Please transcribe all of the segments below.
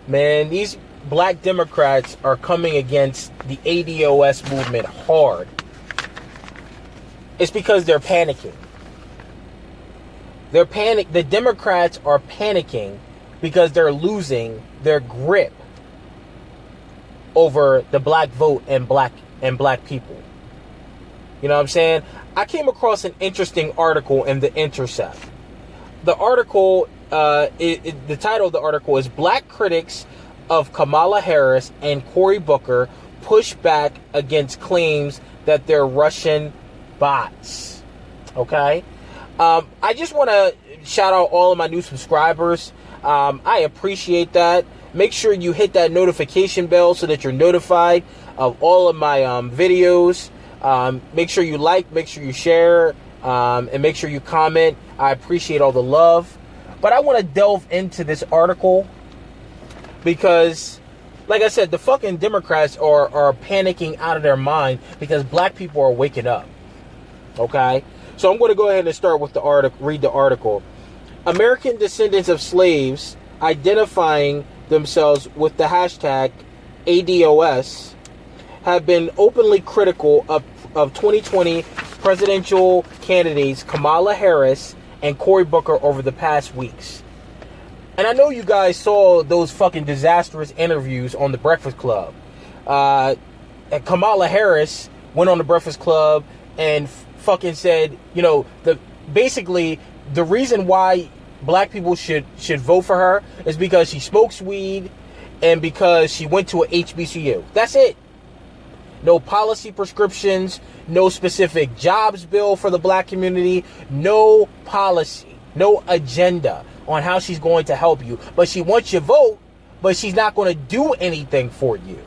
Man, these black Democrats are coming against the ADOS movement hard. It's because they're panicking. The Democrats are panicking because they're losing their grip over the black vote and black people. You know what I'm saying? I came across an interesting article in The Intercept. The article, the title of the article is "Black Critics of Kamala Harris and Cory Booker Push Back Against Claims That They're Russian Bots." Okay? I just want to shout out all of my new subscribers. I appreciate that. Make sure you hit that notification bell so that you're notified of all of my videos. Make sure you like, make sure you share, and make sure you comment. I appreciate all the love. But I want to delve into this article because, like I said, the fucking Democrats are panicking out of their mind because black people are waking up. Okay? So I'm going to go ahead and start with the article. Read the article. American descendants of slaves identifying themselves with the hashtag ADOS have been openly critical of 2020 presidential candidates Kamala Harris and Cory Booker over the past weeks. And I know you guys saw those fucking disastrous interviews on The Breakfast Club. Kamala Harris went on The Breakfast Club and fucking said, basically the reason why black people should vote for her is because she smokes weed and because she went to a HBCU. That's it. No policy prescriptions, no specific jobs bill for the black community, no policy, no agenda on how she's going to help you. But she wants your vote, but she's not going to do anything for you.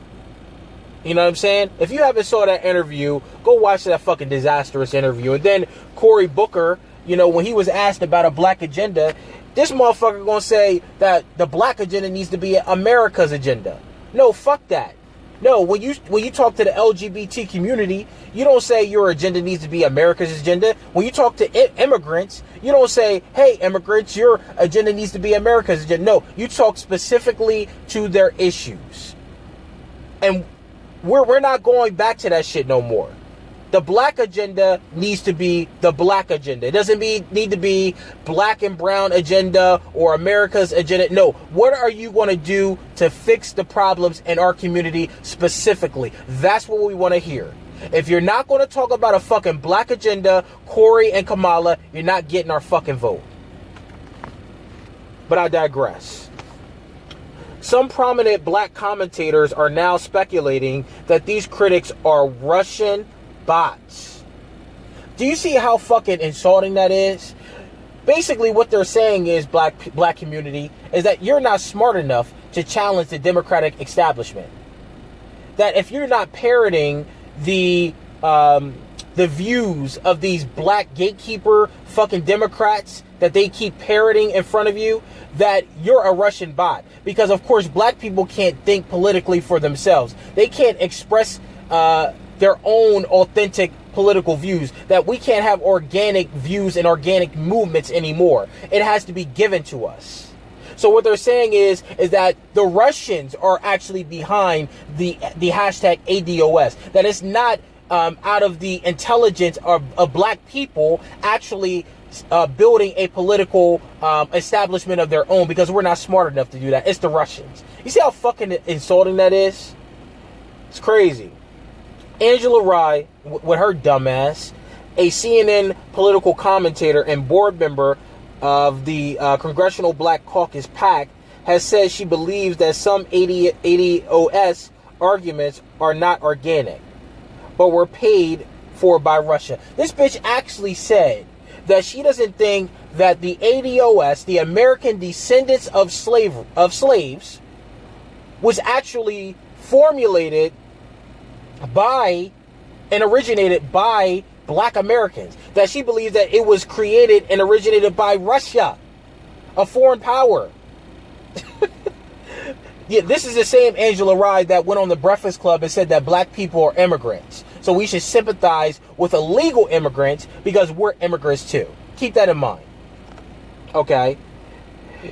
You know what I'm saying? If you haven't saw that interview, go watch that fucking disastrous interview. And then Cory Booker, when he was asked about a black agenda, this motherfucker gonna say that the black agenda needs to be America's agenda. No, fuck that. No, when you talk to the LGBT community, you don't say your agenda needs to be America's agenda. When you talk to immigrants, you don't say, hey, immigrants, your agenda needs to be America's agenda. No, you talk specifically to their issues. And we're not going back to that shit no more. The black agenda needs to be the black agenda. It doesn't need to be black and brown agenda or America's agenda. No, what are you going to do to fix the problems in our community specifically? That's what we want to hear. If you're not going to talk about a fucking black agenda, Cory and Kamala, you're not getting our fucking vote. But I digress. Some prominent black commentators are now speculating that these critics are Russian bots. Do you see how fucking insulting that is? Basically, what they're saying is, black community, is that you're not smart enough to challenge the Democratic establishment. That if you're not parroting the views of these black gatekeeper fucking Democrats that they keep parroting in front of you, that you're a Russian bot. Because, of course, black people can't think politically for themselves. They can't express their own authentic political views. That we can't have organic views and organic movements anymore. It has to be given to us. So what they're saying is that the Russians are actually behind the hashtag ADOS. That it's not out of the intelligence of black people actually building a political establishment of their own, because we're not smart enough to do that. It's the Russians. You see how fucking insulting that is? It's crazy. Angela Rye, with her dumbass, a CNN political commentator and board member of the Congressional Black Caucus PAC, has said she believes that some ADOS arguments are not organic, but were paid for by Russia. This bitch actually said that she doesn't think that the ADOS, the American descendants of slaves, was actually formulated by and originated by black Americans. That she believes that it was created and originated by Russia, a foreign power. Yeah, this is the same Angela Rye that went on the Breakfast Club and said that black people are immigrants. So we should sympathize with illegal immigrants because we're immigrants too. Keep that in mind. Okay.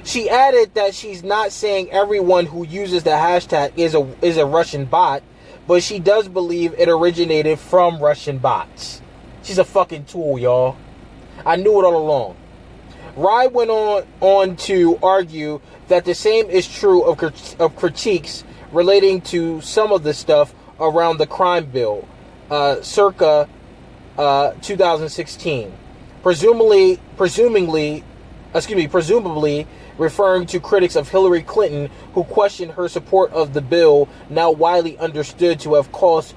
She added that she's not saying everyone who uses the hashtag is a Russian bot, but she does believe it originated from Russian bots. She's a fucking tool, y'all. I knew it all along. Rai went on to argue that the same is true of critiques relating to some of the stuff around the crime bill, circa 2016, presumably referring to critics of Hillary Clinton who questioned her support of the bill, now widely understood to have caused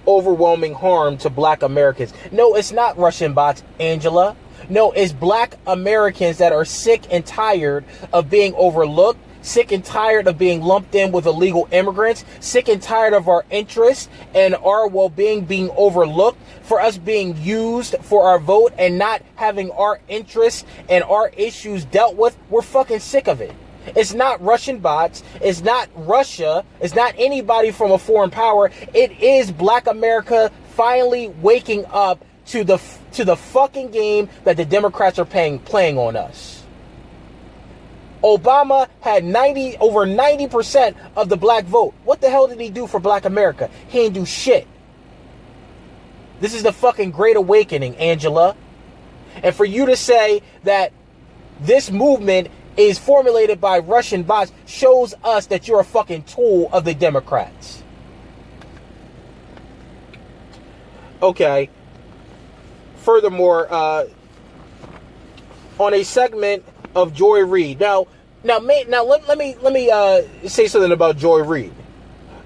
overwhelming harm to black Americans. No, it's not Russian bots, Angela. No, it's black Americans that are sick and tired of being overlooked, sick and tired of being lumped in with illegal immigrants, sick and tired of our interests and our well-being being overlooked, for us being used for our vote and not having our interests and our issues dealt with. We're fucking sick of it. It's not Russian bots. It's not Russia. It's not anybody from a foreign power. It is black America finally waking up to the fucking game that the Democrats are playing on us. Obama had over 90% of the black vote. What the hell did he do for black America? He didn't do shit. This is the fucking Great Awakening, Angela. And for you to say that this movement is formulated by Russian bots shows us that you're a fucking tool of the Democrats. Okay. Furthermore, on a segment of Joy Reid. Now let me say something about Joy Reid.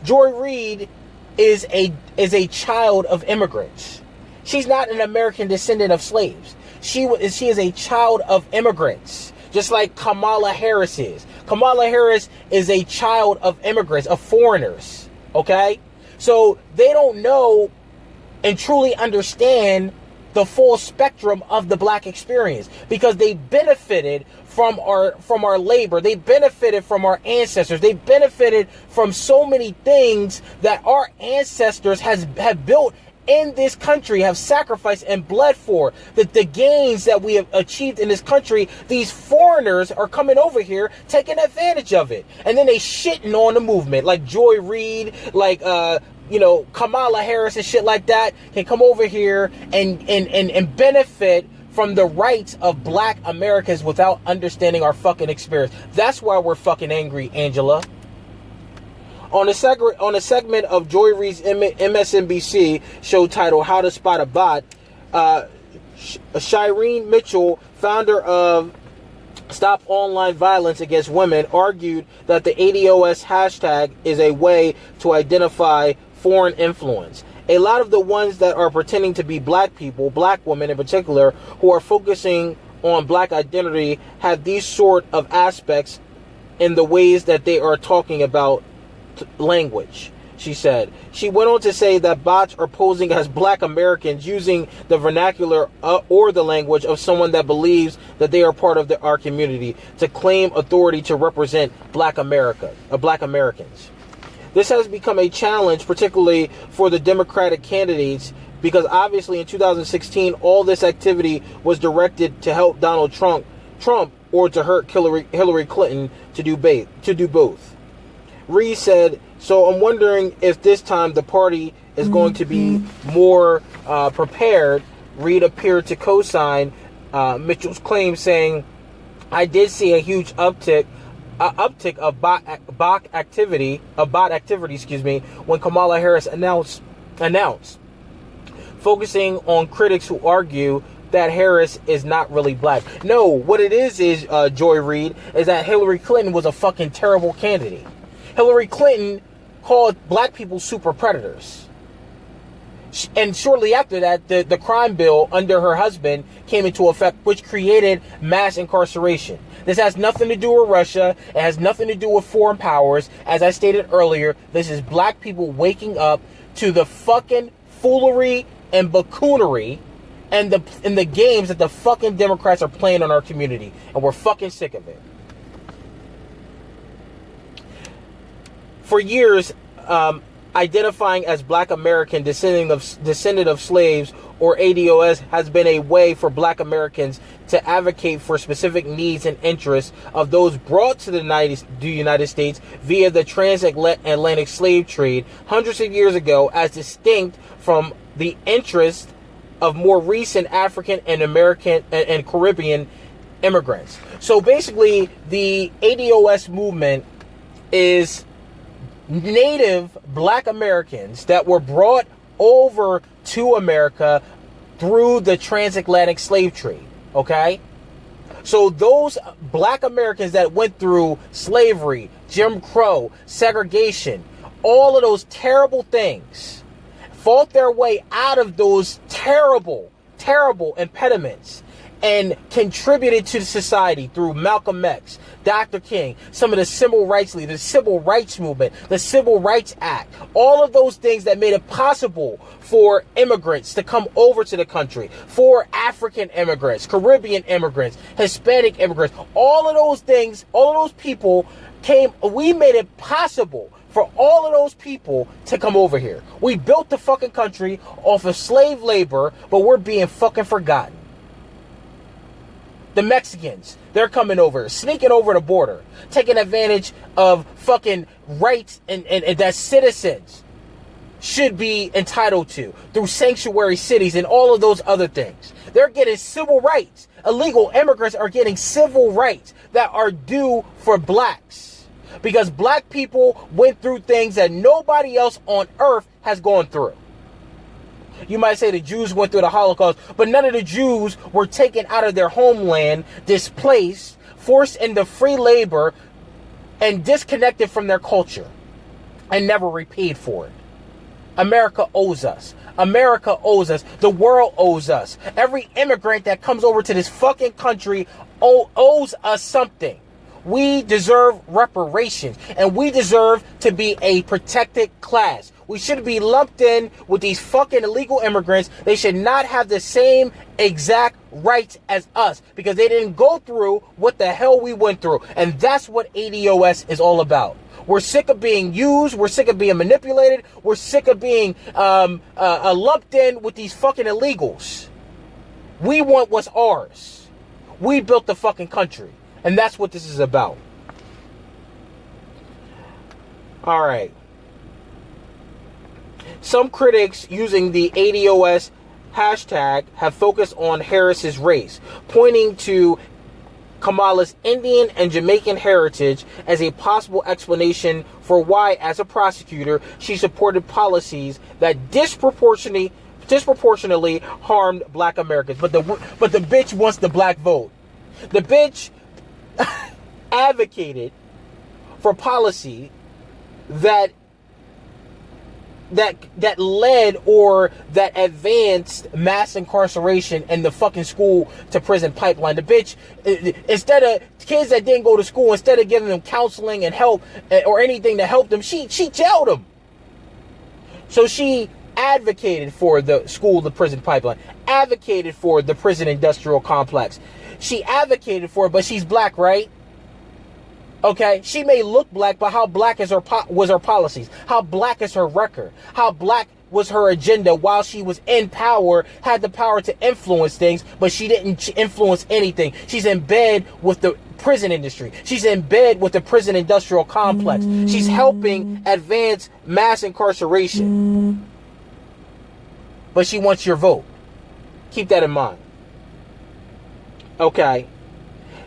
Joy Reid is a child of immigrants. She's not an American descendant of slaves. She is a child of immigrants, just like Kamala Harris is. Kamala Harris is a child of immigrants, of foreigners. Okay, so they don't know and truly understand the full spectrum of the black experience, because they benefited from our labor. They benefited from our ancestors. They benefited from so many things that our ancestors have built in this country, have sacrificed and bled for. The gains that we have achieved in this country, these foreigners are coming over here taking advantage of it. And then they shitting on the movement, like Joy Reid, like Kamala Harris and shit like that can come over here and benefit from the rights of black Americans without understanding our fucking experience. That's why we're fucking angry, Angela. On a segment of Joy Reid's MSNBC show titled How to Spot a Bot, Shireen Mitchell, founder of Stop Online Violence Against Women, argued that the ADOS hashtag is a way to identify foreign influence. A lot of the ones that are pretending to be black people, black women in particular, who are focusing on black identity, have these sort of aspects in the ways that they are talking about language, she said. She went on to say that bots are posing as black Americans using the vernacular or the language of someone that believes that they are part of our community to claim authority to represent black Americans. This has become a challenge, particularly for the Democratic candidates, because obviously in 2016, all this activity was directed to help Donald Trump or to hurt Hillary Clinton to do both. Reid said, so I'm wondering if this time the party is going to be more prepared. Reid appeared to co-sign Mitchell's claim, saying, I did see a huge uptick of bot activity, when Kamala Harris announced, focusing on critics who argue that Harris is not really black. No, what it is Joy Reid, is that Hillary Clinton was a fucking terrible candidate. Hillary Clinton called black people super predators. And shortly after that, the crime bill under her husband came into effect, which created mass incarceration. This has nothing to do with Russia. It has nothing to do with foreign powers. As I stated earlier, this is black people waking up to the fucking foolery and buffoonery and the games that the fucking Democrats are playing on our community. And we're fucking sick of it. For years, identifying as black American descendant of slaves, or ADOS, has been a way for black Americans to advocate for specific needs and interests of those brought to the United States via the transatlantic slave trade hundreds of years ago, as distinct from the interests of more recent African and American and Caribbean immigrants. So basically, the ADOS movement is Native Black Americans that were brought over to America through the transatlantic slave trade. Okay? So those Black Americans that went through slavery, Jim Crow, segregation, all of those terrible things, fought their way out of those terrible impediments and contributed to the society through Malcolm X, Dr. King, some of the civil rights leaders, the civil rights movement, the Civil Rights Act, all of those things that made it possible for immigrants to come over to the country, for African immigrants, Caribbean immigrants, Hispanic immigrants, all of those things, all of those people we made it possible for all of those people to come over here. We built the fucking country off of slave labor, but we're being fucking forgotten. The Mexicans, they're coming over, sneaking over the border, taking advantage of fucking rights and that citizens should be entitled to through sanctuary cities and all of those other things. They're getting civil rights. Illegal immigrants are getting civil rights that are due for blacks, because black people went through things that nobody else on earth has gone through. You might say the Jews went through the Holocaust, but none of the Jews were taken out of their homeland, displaced, forced into free labor, and disconnected from their culture, and never repaid for it. America owes us. America owes us. The world owes us. Every immigrant that comes over to this fucking country owes us something. We deserve reparations, and we deserve to be a protected class. We should be lumped in with these fucking illegal immigrants. They should not have the same exact rights as us, because they didn't go through what the hell we went through. And that's what ADOS is all about. We're sick of being used. We're sick of being manipulated. We're sick of being lumped in with these fucking illegals. We want what's ours. We built the fucking country. And that's what this is about. All right. Some critics using the ADOS hashtag have focused on Harris's race, pointing to Kamala's Indian and Jamaican heritage as a possible explanation for why, as a prosecutor, she supported policies that disproportionately harmed black Americans. But the bitch wants the black vote. The bitch advocated for policy that led or that advanced mass incarceration and the fucking school to prison pipeline. The bitch, instead of kids that didn't go to school, instead of giving them counseling and help or anything to help them, she jailed them. So she advocated for the school to prison pipeline, advocated for the prison industrial complex. She advocated for it, but she's black, right? Okay, she may look black, but how black is was her policies? How black is her record? How black was her agenda while she was in power, had the power to influence things, but she didn't influence anything? She's in bed with the prison industry. She's in bed with the prison industrial complex. She's helping advance mass incarceration. But she wants your vote. Keep that in mind. Okay.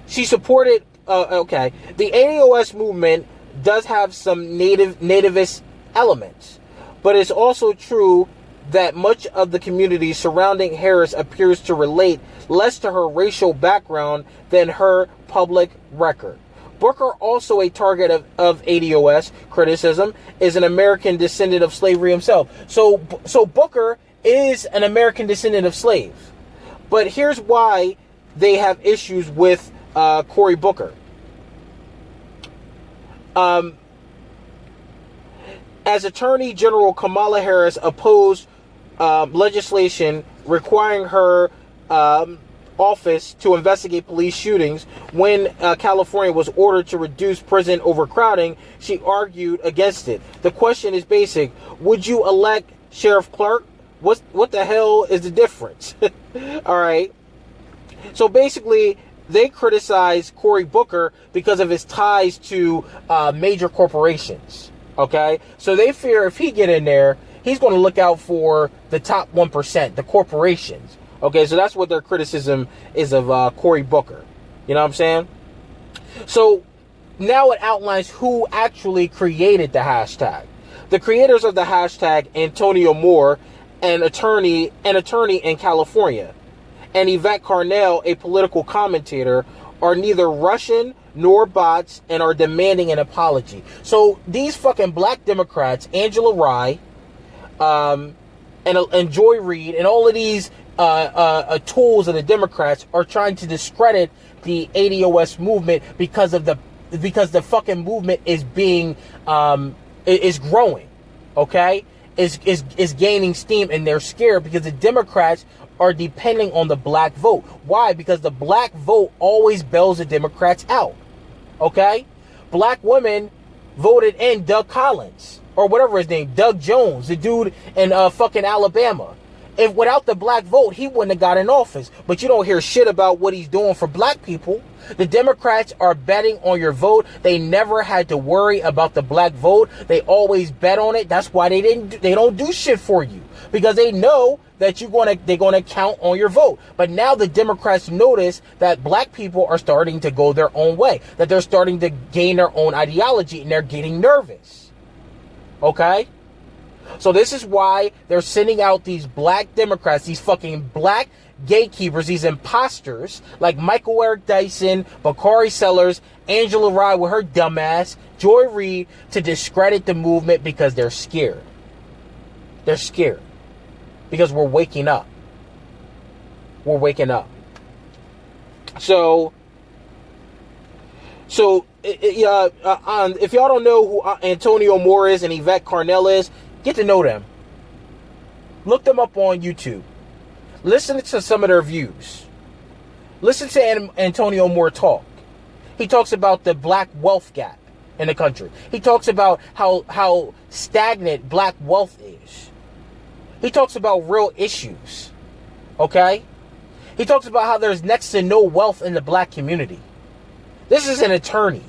She supported the ADOS movement does have some nativist elements, but it's also true that much of the community surrounding Harris appears to relate less to her racial background than her public record. Booker, also a target of ADOS criticism, is an American descendant of slavery himself. So Booker is an American descendant of slaves. But here's why they have issues with Cory Booker. As Attorney General, Kamala Harris opposed legislation requiring her office to investigate police shootings. When California was ordered to reduce prison overcrowding, she argued against it. The question is basic. Would you elect Sheriff Clark? What the hell is the difference? All right. So basically, they criticize Cory Booker because of his ties to major corporations. Okay? So they fear if he get in there, he's going to look out for the top 1%, the corporations. Okay? So that's what their criticism is of Cory Booker. You know what I'm saying? So now it outlines who actually created the hashtag. The creators of the hashtag, Antonio Moore, an attorney in California, and Yvette Carnell, a political commentator, are neither Russian nor bots and are demanding an apology. So these fucking black Democrats, Angela Rye, and Joy Reid, and all of these tools of the Democrats are trying to discredit the ADOS movement because the fucking movement is being is growing, okay? Is gaining steam, and they're scared because the Democrats are depending on the black vote. Why? Because the black vote always bails the Democrats out. Okay? Black women voted in Doug Collins, or whatever his name, Doug Jones, the dude in fucking Alabama. If without the black vote, he wouldn't have got in office. But you don't hear shit about what he's doing for black people. The Democrats are betting on your vote. They never had to worry about the black vote. They always bet on it. That's why they don't do shit for you, because they know that they're gonna count on your vote. But now the Democrats notice that black people are starting to go their own way, that they're starting to gain their own ideology, and they're getting nervous. Okay? So this is why they're sending out these black Democrats, these fucking black gatekeepers, these imposters like Michael Eric Dyson, Bakari Sellers, Angela Rye with her dumbass, Joy Reid, to discredit the movement because they're scared. They're scared because we're waking up. We're waking up. So if y'all don't know who Antonio Moore is and Yvette Carnell is, get to know them. Look them up on YouTube. Listen to some of their views. Listen to Antonio Moore talk. He talks about the black wealth gap in the country. He talks about how stagnant black wealth is. He talks about real issues. Okay? He talks about how there's next to no wealth in the black community. This is an attorney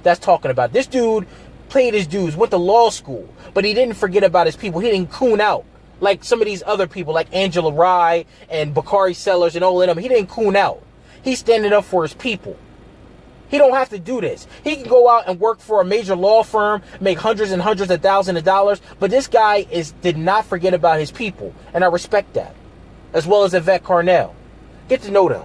that's talking about. This dude paid his dues, went to law school, but he didn't forget about his people. He didn't coon out like some of these other people, like Angela Rye and Bakari Sellers and all of them. He didn't coon out. He's standing up for his people. He don't have to do this. He can go out and work for a major law firm, make hundreds and hundreds of thousands of dollars, but this guy did not forget about his people, and I respect that, as well as Yvette Carnell. Get to know them.